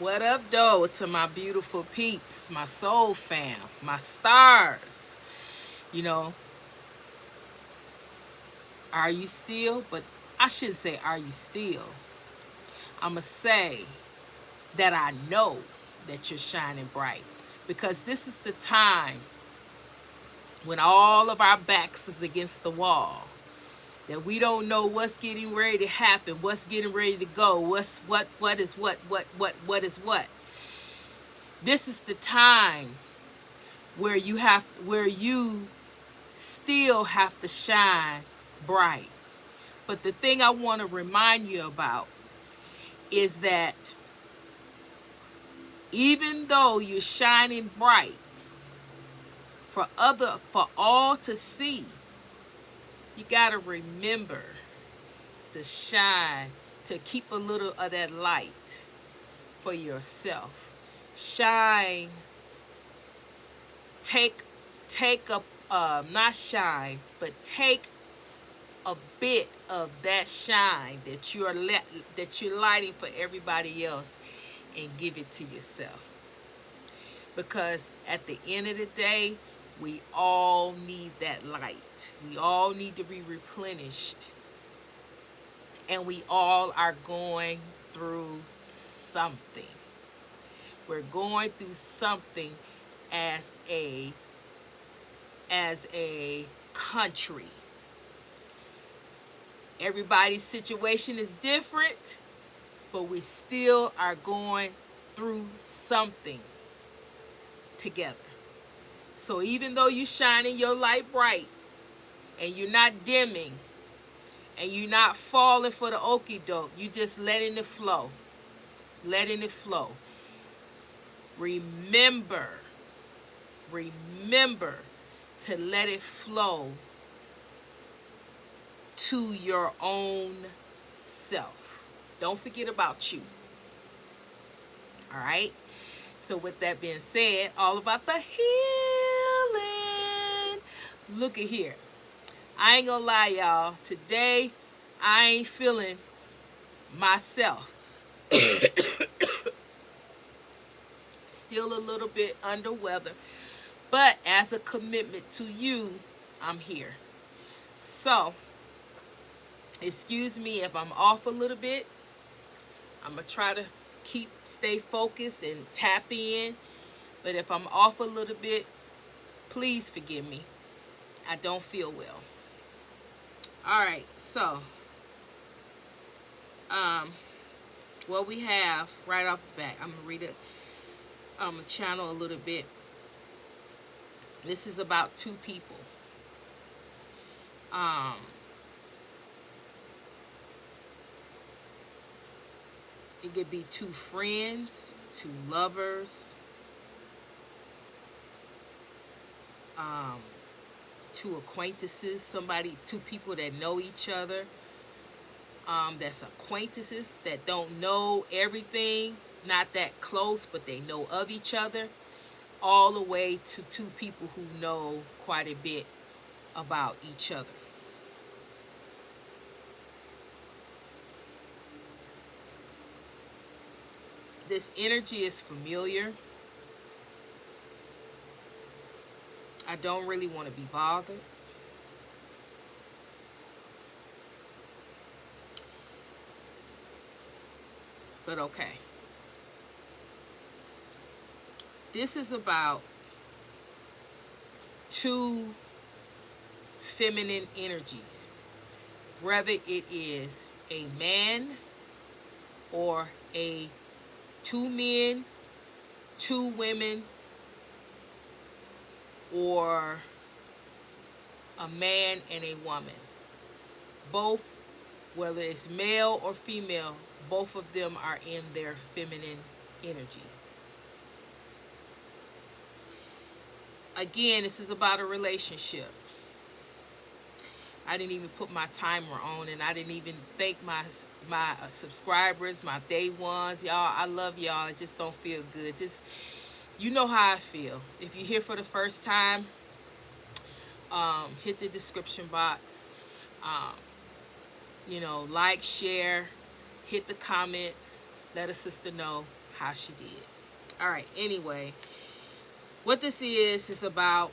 What up, though, to my beautiful peeps, my soul fam, my stars? You know, are you still? But I shouldn't say, are you still? I'm going to say that I know that you're shining bright because this is the time when all of our backs is against the wall. That we don't know what's getting ready to happen, what's getting ready to go, what is what is what. This is the time where you still have to shine bright. But the thing I want to remind you about is that even though you're shining bright for all to see, you got to remember to shine, to keep a little of that light for yourself. Shine, take not shine, but take a bit of that shine that you're lighting for everybody else and give it to yourself. Because at the end of the day, we all need that light. We all need to be replenished. And we all are going through something. We're going through something as a country. Everybody's situation is different, but we still are going through something together. So even though you're shining your light bright and you're not dimming and you're not falling for the okie doke, you just letting it flow. Letting it flow. Remember to let it flow to your own self. Don't forget about you. All right? So with that being said, all about the healing. Look at here. I ain't gonna lie, y'all. Today, I ain't feeling myself. Still a little bit under weather. But as a commitment to you, I'm here. So, excuse me if I'm off a little bit. I'm going to try to stay focused and tap in. But if I'm off a little bit, please forgive me. I don't feel well. All right, so what we have right off the bat, I'm going to read it. Channel a little bit. This is about two people. It could be two friends, two lovers, two acquaintances, two people that know each other. That's acquaintances that don't know everything, not that close, but they know of each other, all the way to two people who know quite a bit about each other. This energy is familiar. I don't really want to be bothered. But okay. This is about two feminine energies. Whether it is a man or two men, two women, or a man and a woman. Both, whether it's male or female, both of them are in their feminine energy. Again, this is about a relationship. I didn't even put my timer on, and I didn't even thank my subscribers, my day ones. Y'all, I love y'all. I just don't feel good. Just, you know how I feel. If you're here for the first time, hit the description box. Like, share, hit the comments. Let a sister know how she did. All right, anyway, what this is about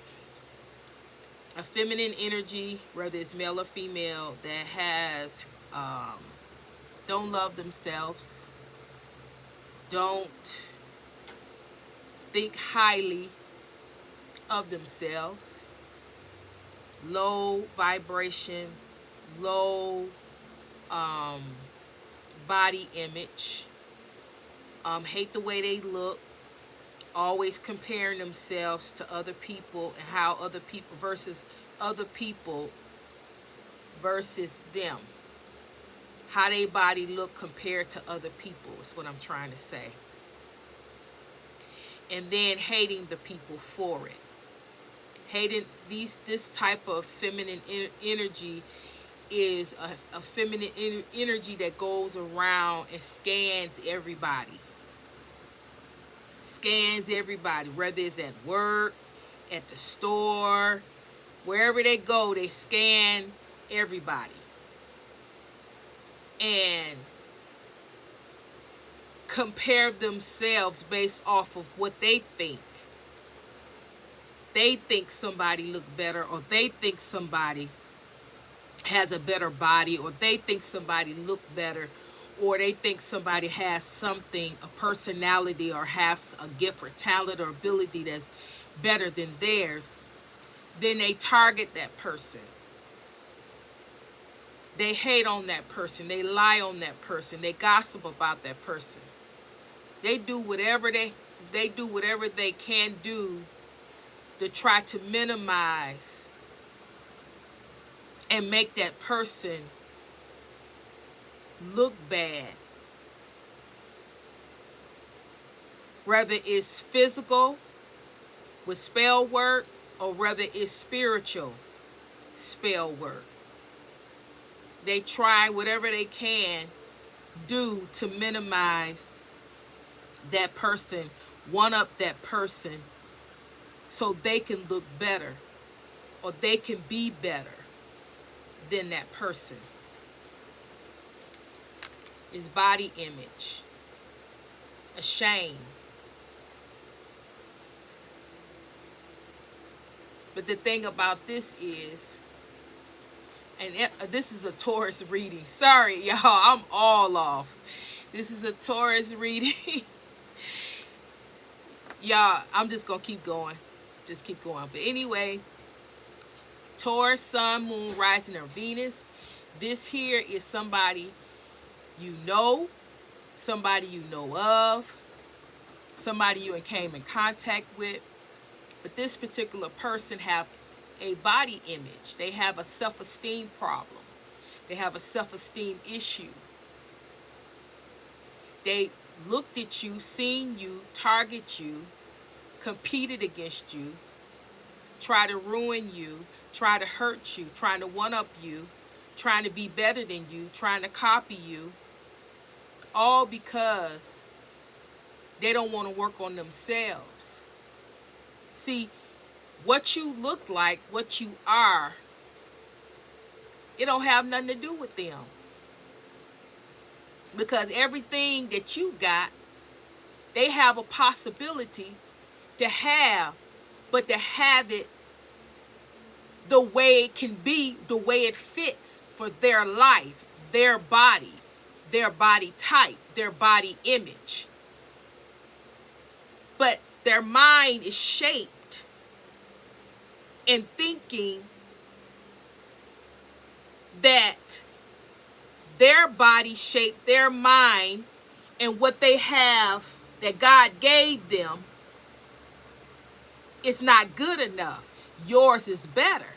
a feminine energy, whether it's male or female, that has don't love themselves, don't think highly of themselves, low vibration, low body image, hate the way they look, always comparing themselves to other people and how other people versus them, how they body look compared to other people is what I'm trying to say. And then hating the people for it. Hating this type of feminine energy is a feminine energy that goes around and scans everybody. Scans everybody, whether it's at work, at the store, wherever they go, they scan everybody. And compare themselves based off of what they think. They think somebody look better, or they think somebody has a better body, or they think somebody look better, or they think somebody has something, a personality, or has a gift or talent or ability that's better than theirs. Then they target that person. They hate on that person. They lie on that person. They gossip about that person. They do whatever they can do to try to minimize and make that person look bad. Whether it's physical with spell work, or whether it's spiritual spell work. They try whatever they can do to minimize that person, one up that person, so they can look better, or they can be better than that person. Is body image, a shame. But the thing about this is, and this is a Taurus reading. Sorry, y'all, I'm all off. This is a Taurus reading. Y'all, I'm just going to keep going. Just keep going. But anyway, Taurus, Sun, Moon, Rising, or Venus. This here is somebody you know, somebody you know of, somebody you came in contact with. But this particular person have a body image. They have a self-esteem problem. They have a self-esteem issue. They looked at you, seen you, target you, competed against you, try to ruin you, try to hurt you, trying to one-up you, trying to be better than you, trying to copy you, all because they don't want to work on themselves. See, what you look like, what you are, it don't have nothing to do with them. Because everything that you got, they have a possibility to have, but to have it the way it can be, the way it fits for their life, their body type, their body image. But their mind is shaped in thinking that their body shaped their mind, and what they have that God gave them is not good enough. Yours is better.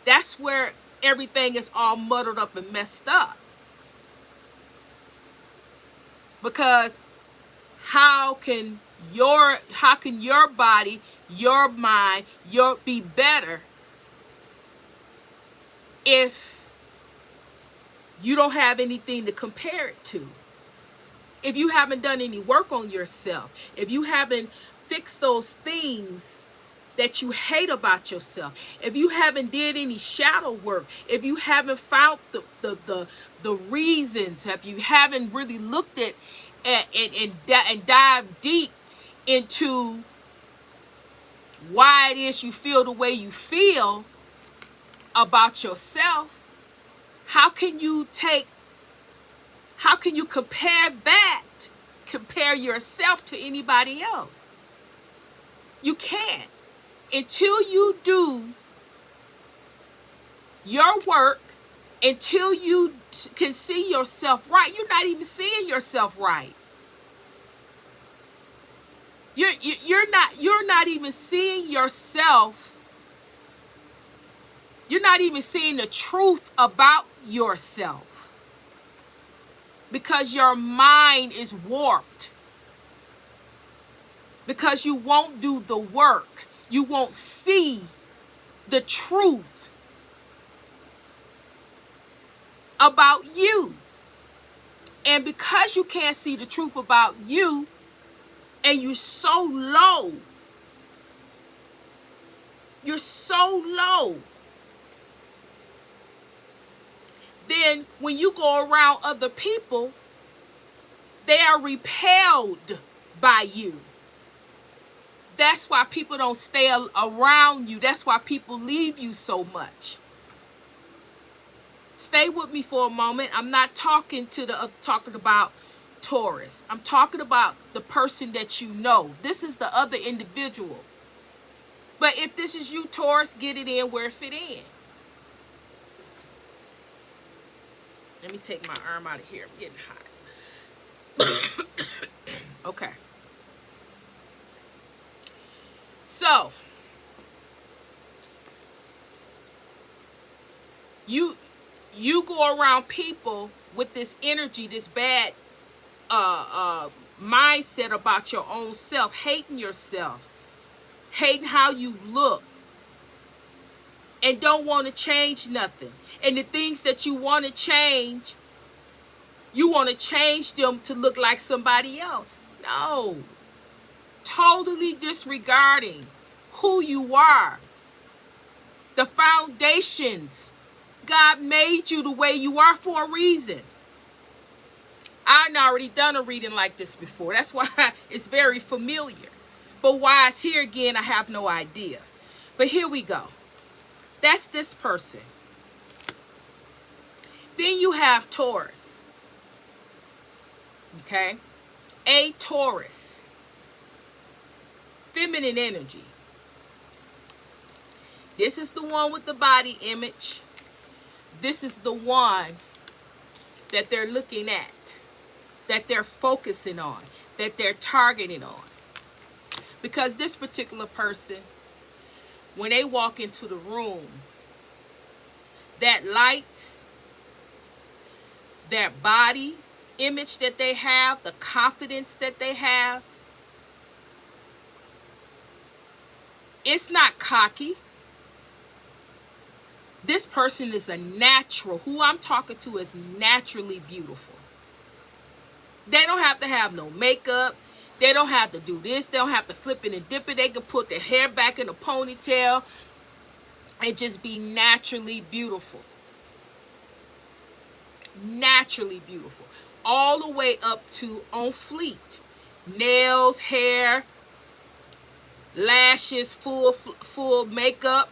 That's where everything is all muddled up and messed up. Because how can your body, your mind, be better if you don't have anything to compare it to? If you haven't done any work on yourself, if you haven't fixed those things that you hate about yourself, if you haven't did any shadow work, if you haven't found the reasons, if you haven't really looked at and dive deep into why it is you feel the way you feel about yourself, how can you compare yourself to anybody else? You can't. Until you do your work, until you can see yourself right, you're not even seeing yourself right. You're not even seeing yourself. You're not even seeing the truth about yourself because your mind is warped. Because you won't do the work. You won't see the truth about you. And because you can't see the truth about you, and you're so low, then when you go around other people, they are repelled by you. That's why people don't stay around you. That's why people leave you so much. Stay with me for a moment. I'm not talking about Taurus. I'm talking about the person that you know. This is the other individual. But if this is you, Taurus, get it in where it fit in. Let me take my arm out of here. I'm getting hot. Okay. So, you go around people with this energy, this bad mindset about your own self, hating yourself, hating how you look, and don't want to change nothing. And the things that you want to change, you want to change them to look like somebody else. No. Totally disregarding who you are. The foundations. God made you the way you are for a reason. I've already done a reading like this before. That's why it's very familiar. But why it's here again, I have no idea. But here we go. That's this person. Then you have Taurus. Okay? A Taurus. Feminine energy. This is the one with the body image. This is the one that they're looking at, that they're focusing on, that they're targeting on. Because this particular person, when they walk into the room, that light, that body image that they have, the confidence that they have, it's not cocky. This person is a natural. Who I'm talking to is naturally beautiful. They don't have to have no makeup. They don't have to do this. They don't have to flip it and dip it. They can put their hair back in a ponytail and just be naturally beautiful. Naturally beautiful. All the way up to on fleek. Nails, hair, lashes, full makeup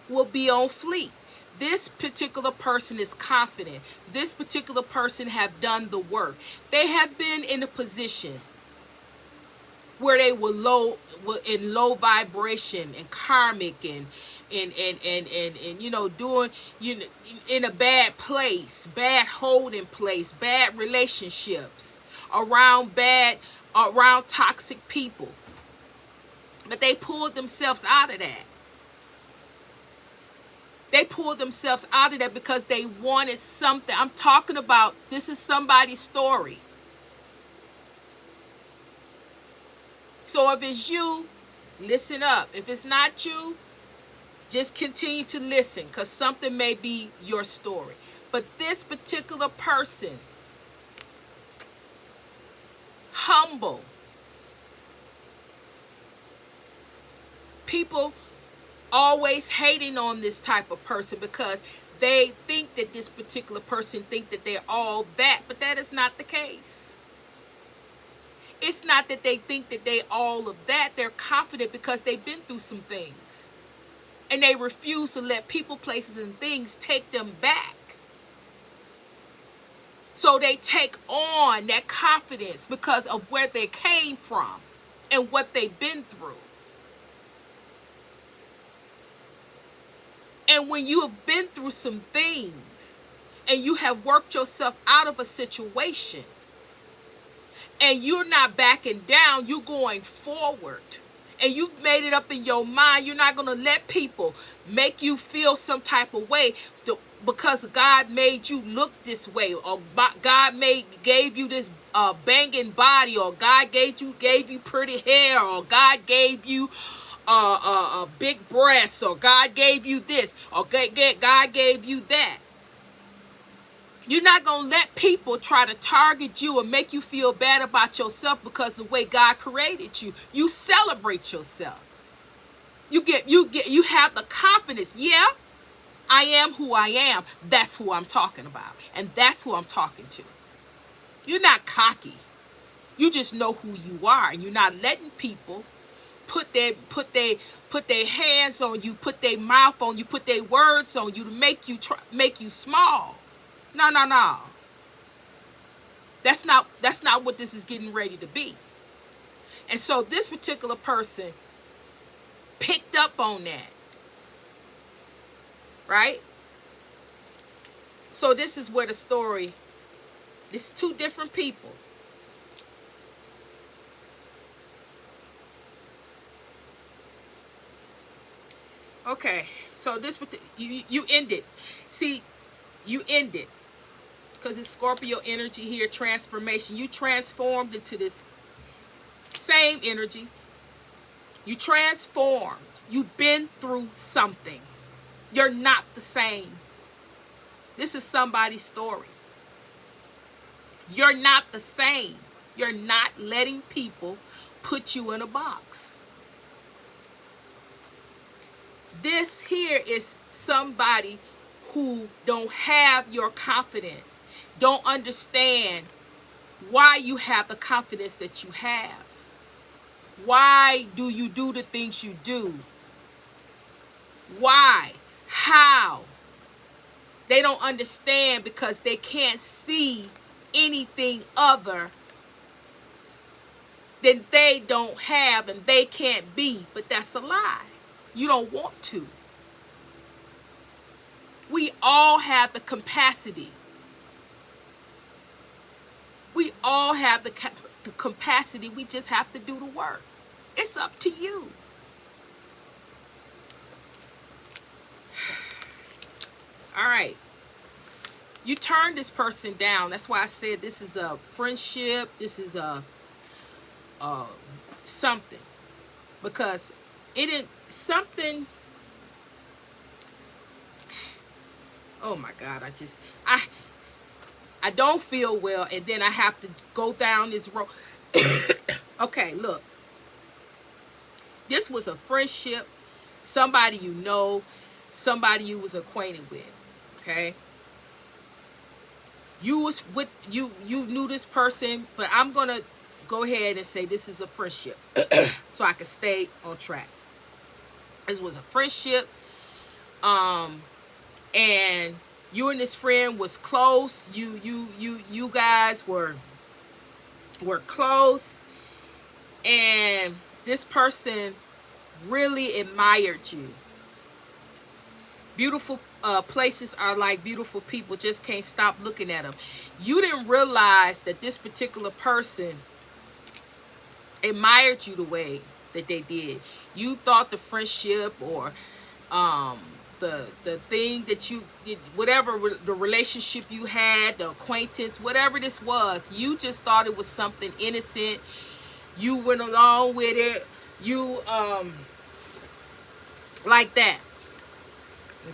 will be on fleek. This particular person is confident. This particular person have done the work. They have been in a position where they were in low vibration and karmic and you know, doing, you know, in a bad place, bad holding place, bad relationships, around toxic people. But they pulled themselves out of that. They pulled themselves out of that because they wanted something. I'm talking about, this is somebody's story. So if it's you, listen up. If it's not you, just continue to listen, because something may be your story. But this particular person, humble. People always hating on this type of person because they think that this particular person think that they're all that, but that is not the case. It's not that they think that they all of that. They're confident because they've been through some things. And they refuse to let people, places, and things take them back. So they take on that confidence because of where they came from and what they've been through. And when you have been through some things and you have worked yourself out of a situation and you're not backing down, you're going forward. And you've made it up in your mind, you're not going to let people make you feel some type of way because God made you look this way, or God gave you this banging body, or God gave you pretty hair, or God gave you big breasts, or God gave you this, or God gave you that. You're not going to let people try to target you or make you feel bad about yourself because of the way God created you. You celebrate yourself. You have the confidence. Yeah, I am who I am. That's who I'm talking about. And that's who I'm talking to. You're not cocky. You just know who you are, and you're not letting people put their hands on you, put their mouth on you, put their words on you to make you small. No. That's not what this is getting ready to be. And so this particular person picked up on that. Right? So this is where this is two different people. Okay, so you end it. See, you end it. Because it's Scorpio energy here, transformation. You transformed into this same energy. You transformed. You've been through something. You're not the same. This is somebody's story. You're not the same. You're not letting people put you in a box. This here is somebody who don't have your confidence, don't understand why you have the confidence that you have. Why do you do the things you do? Why? How? They don't understand because they can't see anything other than they don't have and they can't be. But that's a lie. You don't want to. We all have the capacity. We all have the capacity. We just have to do the work. It's up to you. All right. You turn this person down. That's why I said this is a friendship. This is a something. Because it is something. Oh my God, I don't feel well, and then I have to go down this road. Okay, look. This was a friendship, somebody you know, somebody you was acquainted with, okay? You knew this person, but I'm going to go ahead and say this is a friendship so I can stay on track. This was a friendship. And you and this friend was close. You guys were close, and this person really admired you. Beautiful places are like beautiful people. Just can't stop looking at them. You didn't realize that this particular person admired you the way that they did. You thought the friendship or the thing that you, whatever the relationship you had, the acquaintance, whatever this was, you just thought it was something innocent. You went along with it. You like that.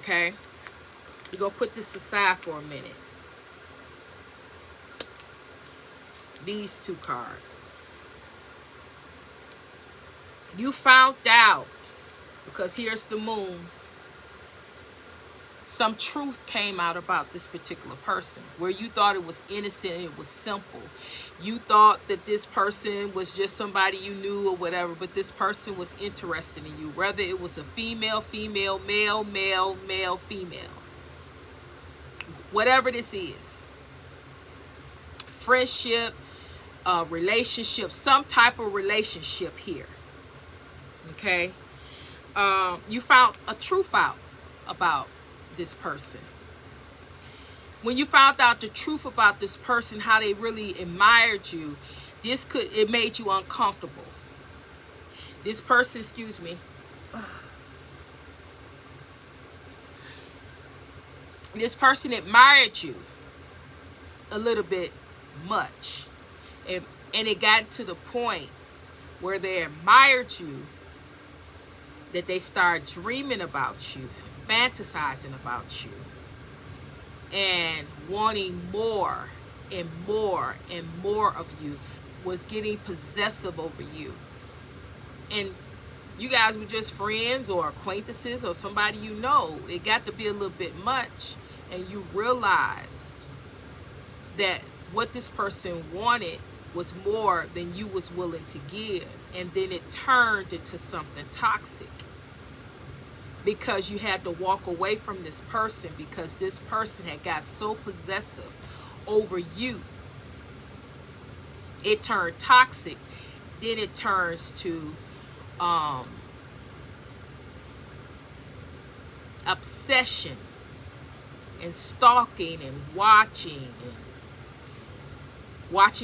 Okay, we're gonna put this aside for a minute. These two cards. You found out because here's the moon. some truth came out about this particular person, where you thought it was innocent and it was simple. You thought that this person was just somebody you knew or whatever, but this person was interested in you, whether it was a female, female, male, male, male, female, whatever this is, friendship, relationship, some type of relationship here. Okay, you found a truth out about this person. When you found out the truth about this person, how they really admired you, it made you uncomfortable. This person, excuse me, this person admired you a little bit much, and it got to the point where they admired you that they started dreaming about you, fantasizing about you, and wanting more and more and more of you, was getting possessive over you. And you guys were just friends or acquaintances or somebody you know. It got to be a little bit much, and you realized that what this person wanted was more than you was willing to give. And then it turned into something toxic, because you had to walk away from this person because this person had got so possessive over you. It turned toxic. Then it turns to obsession and stalking and watching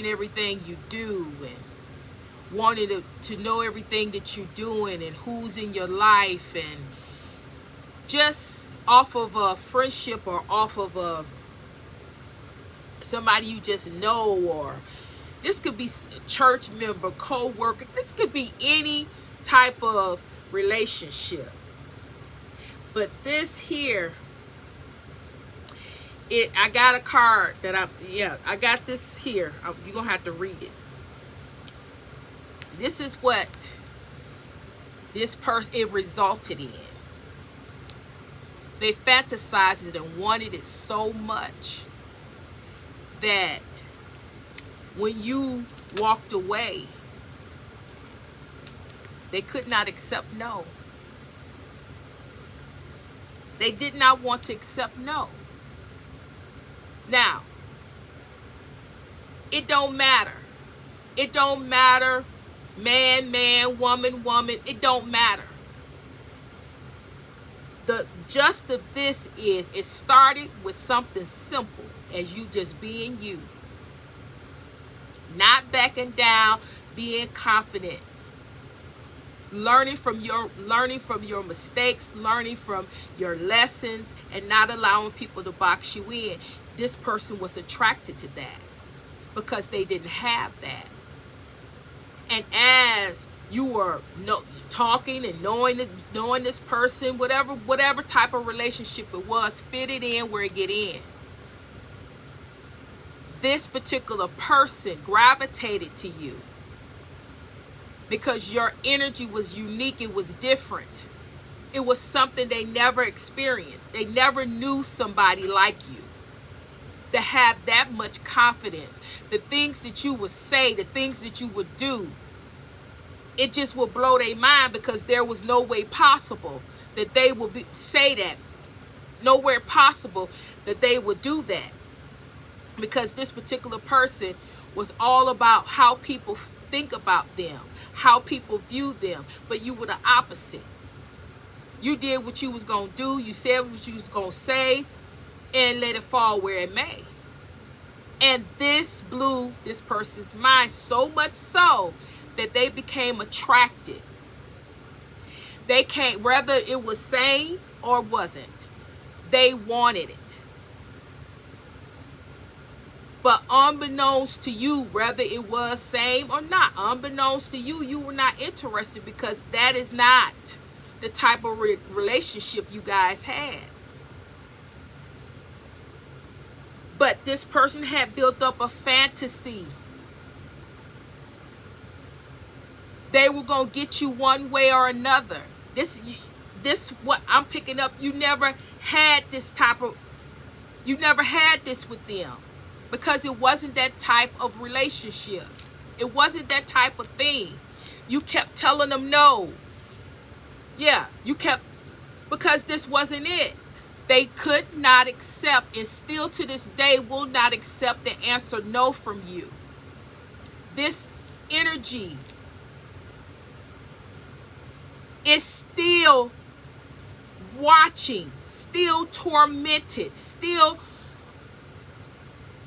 everything you do, and wanting to know everything that you're doing and who's in your life, and just off of a friendship or off of somebody you just know, or this could be a church member, co-worker, this could be any type of relationship. But this here, I got a card that I got this here. You're gonna have to read it. This is what this person, it resulted in. They fantasized it and wanted it so much that when you walked away, they could not accept no. They did not want to accept no. Now, it don't matter. It don't matter, man, man, woman, woman. It don't matter. The gist of this is, it started with something simple as you just being you. Not backing down, being confident. Learning from your mistakes, learning from your lessons, and not allowing people to box you in. This person was attracted to that because they didn't have that. And as you were talking and knowing this person, whatever type of relationship it was, fit it in where it get in. This particular person gravitated to you because your energy was unique. It was different. It was something they never experienced. They never knew somebody like you to have that much confidence. The things that you would say, the things that you would do, it just would blow their mind, because there was no way possible that they would say that. Nowhere possible that they would do that. Because this particular person was all about how people think about them, how people view them. But you were the opposite. You did what you was going to do. You said what you was going to say, and let it fall where it may. And this blew this person's mind so much so that they became attracted. They can't, whether it was sane or wasn't, they wanted it. But unbeknownst to you, whether it was same or not, unbeknownst to you, you were not interested, because that is not the type of relationship you guys had. But this person had built up a fantasy. They were going to get you one way or another. this what I'm picking up, you never had this with them, because it wasn't that type of relationship. It wasn't that type of thing. You kept telling them no. Yeah, you kept, because this wasn't it. They could not accept, and still to this day will not accept the answer no from you. This energy is still watching, still tormented, still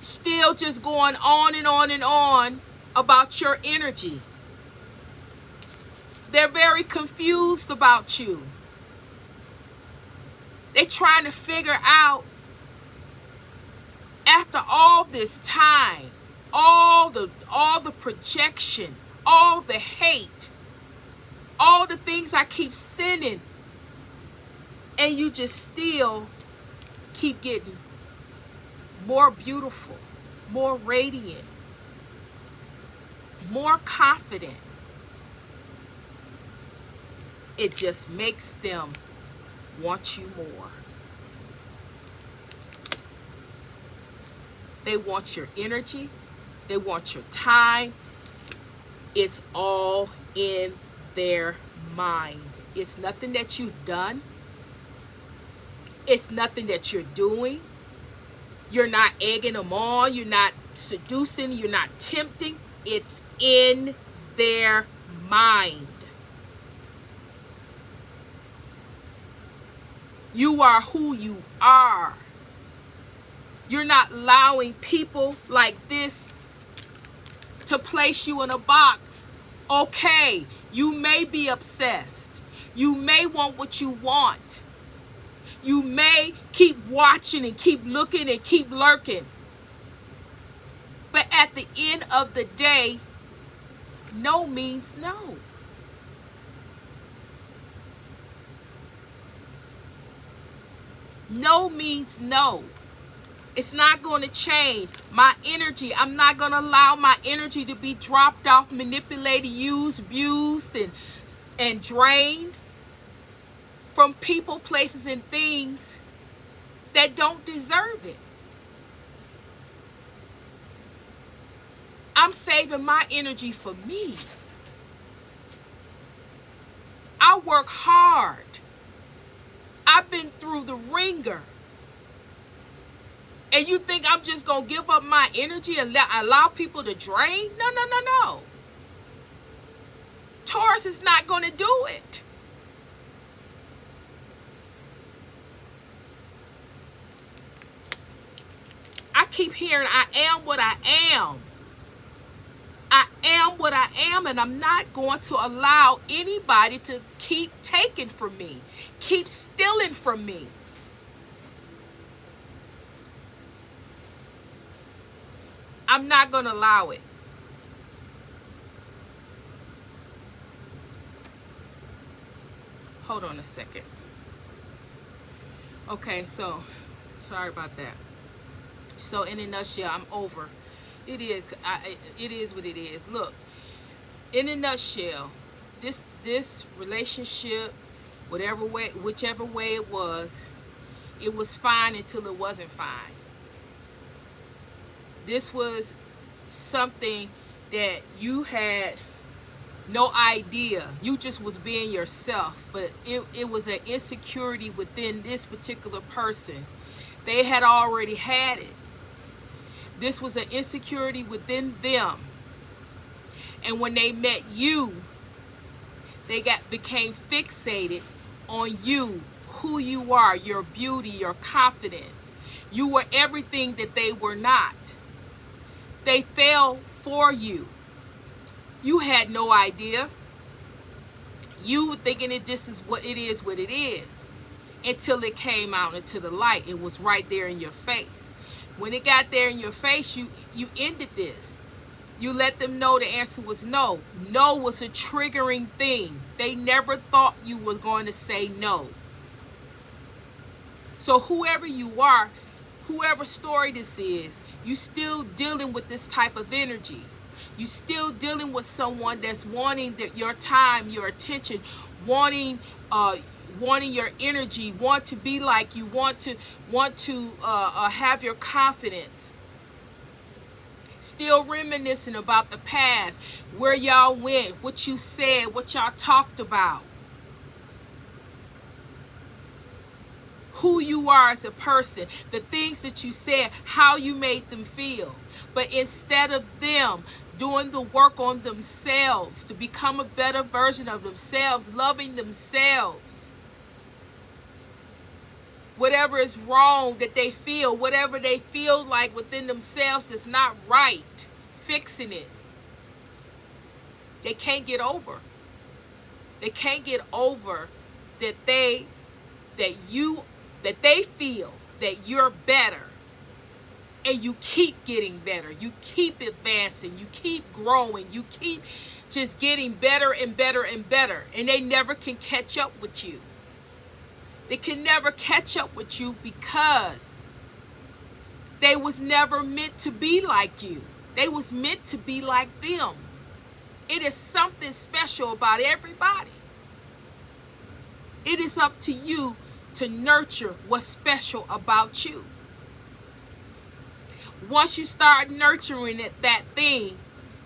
just going on and on and on about your energy. They're very confused about you. They're trying to figure out, after all this time, all the projection, all the hate, all the things I keep sending, and you just still keep getting more beautiful, more radiant, more confident. It just makes them want you more. They want your energy. They want your time. It's all in their mind. It's nothing that you've done. It's nothing that you're doing. You're not egging them on. You're not seducing. You're not tempting. It's in their mind. You are who you are. You're not allowing people like this to place you in a box. Okay, you may be obsessed. You may want what you want. You may keep watching and keep looking and keep lurking. But at the end of the day, no means no. No means no. It's not going to change. My energy, I'm not going to allow my energy to be dropped off, manipulated, used, abused, and drained from people, places, and things that don't deserve it. I'm saving my energy for me. I work hard. I've been through the ringer. And you think I'm just going to give up my energy and allow people to drain? No, no, no, no. Taurus is not going to do it. I keep hearing I am what I am. I am what I am, and I'm not going to allow anybody to keep taking from me, keep stealing from me. I'm not going to allow it. Hold on a second. Okay, so sorry about that. So in a nutshell, I'm over. It is what it is. Look, in a nutshell, this relationship, whichever way it was fine until it wasn't fine. This was something that you had no idea. You just was being yourself, but it was an insecurity within this particular person. They had already had it. This was an insecurity within them. And when they met you, they became fixated on you, who you are, your beauty, your confidence. You were everything that they were not. They fell for you. You had no idea. You were thinking it just is what it is, until it came out into the light. It was right there in your face. When it got there in your face, you ended this. You let them know the answer was no. No was a triggering thing. They never thought you were going to say no. So whoever you are, whoever story this is, you still dealing with this type of energy. You still dealing with someone that's wanting your time, your attention, wanting wanting your energy, want to be like you, want to have your confidence. Still reminiscing about the past, where y'all went, what you said, what y'all talked about, who you are as a person, the things that you said, how you made them feel. But instead of them doing the work on themselves to become a better version of themselves, loving themselves, whatever is wrong that they feel, whatever they feel like within themselves is not right, fixing it, they can't get over. They can't get over that they feel that you're better, and you keep getting better, you keep advancing, you keep growing, you keep just getting better and better and better, and they never can catch up with you. They can never catch up with you because they was never meant to be like you. They was meant to be like them. It is something special about everybody. It is up to you to nurture what's special about you. Once you start nurturing that thing,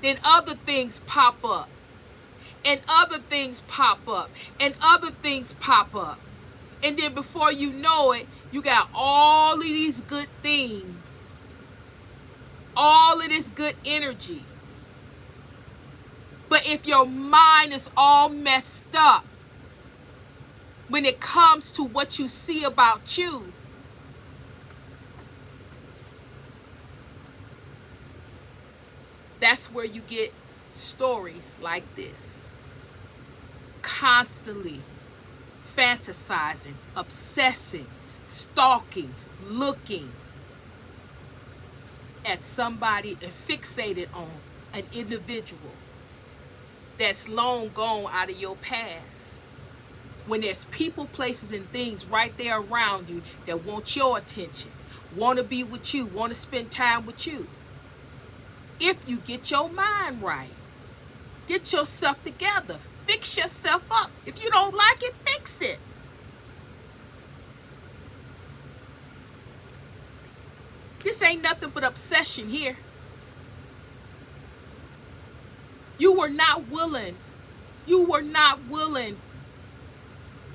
then other things pop up. And other things pop up. And other things pop up. And then before you know it, you got all of these good things. All of this good energy. But if your mind is all messed up when it comes to what you see about you, that's where you get stories like this. Constantly fantasizing, obsessing, stalking, looking at somebody and fixated on an individual that's long gone out of your past. When there's people, places, and things right there around you that want your attention, want to be with you, want to spend time with you. If you get your mind right, get yourself together, fix yourself up. If you don't like it, fix it. This ain't nothing but obsession here. You were not willing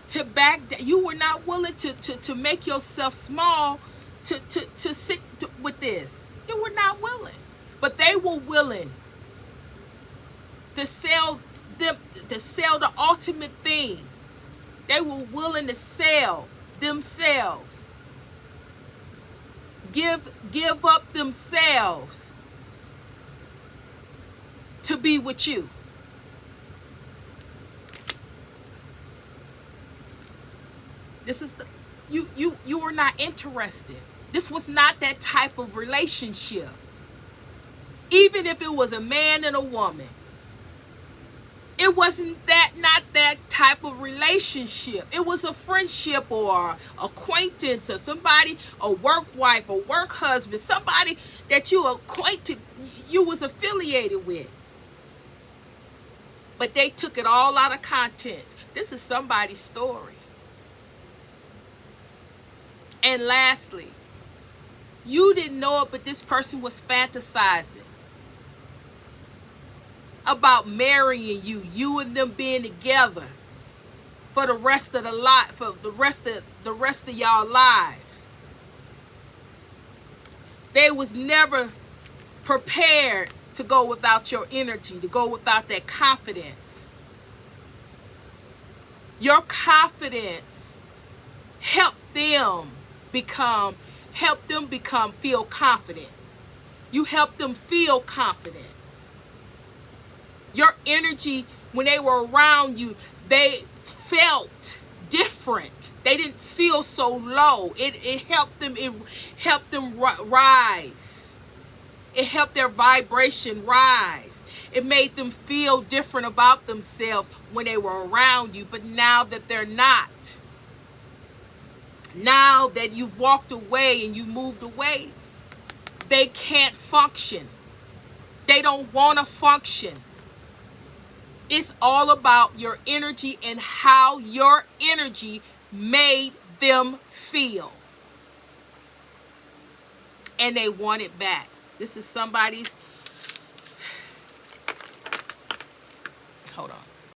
to back down. You were not willing to make yourself small to sit with this. You were not willing. But they were willing to sell the ultimate thing. They were willing to sell themselves. Give up themselves to be with you. This is you were not interested. This was not that type of relationship. Even if it was a man and a woman, it wasn't not that type of relationship. It was a friendship or acquaintance or somebody, a work wife, a work husband, somebody that you acquainted, you was affiliated with. But they took it all out of context. This is somebody's story. And lastly, you didn't know it, but this person was fantasizing about marrying you, you and them being together for the rest of the rest of y'all lives. They was never prepared to go without your energy, to go without that confidence. Your confidence helped them feel confident. You helped them feel confident. Your energy, when they were around you, they felt different. They didn't feel so low. It helped them rise. It helped their vibration rise. It made them feel different about themselves when they were around you. But now that they're not, now that you've walked away and you moved away, they can't function. They don't want to function. It's all about your energy and how your energy made them feel. And they want it back. This is somebody's, hold on.